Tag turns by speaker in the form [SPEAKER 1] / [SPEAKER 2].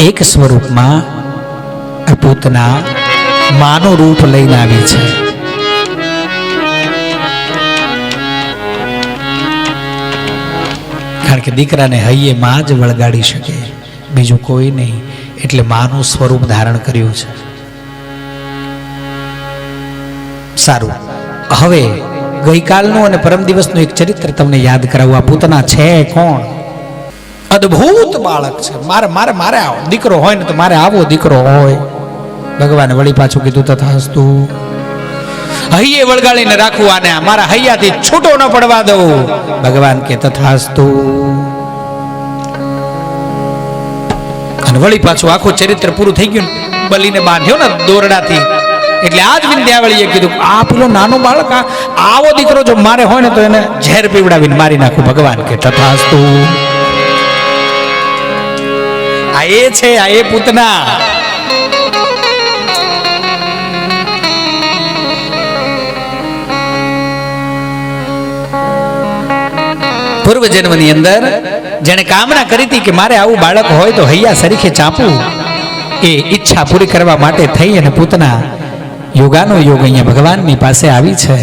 [SPEAKER 1] એક સ્વરૂપમાં પૂતના માનું રૂપ લઈને આવી છે. કારણ કે દીકરાને હૈયે માં જ વળગાડી શકે, બીજું કોઈ નહીં, એટલે માનું સ્વરૂપ ધારણ કર્યું છે. સારું, હવે ગઈકાલનું અને પરમ દિવસનું એક ચરિત્ર તમને યાદ કરાવું. આ પૂતના છે કોણ? અદ્ભુત બાળક છે. મારે આવો દીકરો હોય ને તો મારે આવો દીકરો હોય. ભગવાને વળી પાછું કીધું તથાસ્તુ, હૈયે વળગાડીને રાખવું આને, મારા હૈયાથી છૂટો ન પડવા દઉં. ભગવાન કે તથાસ્તુ. અને વળી પાછું આખું ચરિત્ર પૂરું થઈ ગયું. બલીને બાંધ્યો ને દોરડાથી, એટલે આજ વિંધ્યાવળીએ કીધું આ પેલો નાનો બાળક, આવો દીકરો જો મારે હોય ને તો એને ઝેર પીવડાવીને મારી નાખું. ભગવાન કે તથાસ્તુ. આ એ છે, આ એ પૂતના. પૂર્વ જન્મની અંદર જેને કામના કરી હતી કે મારે આવું બાળક હોય તો હૈયા સરીખે ચાંપવું, એ ઈચ્છા પૂરી કરવા માટે થઈ અને પૂતના યોગાનો યોગ અહીંયા ભગવાનની પાસે આવી છે.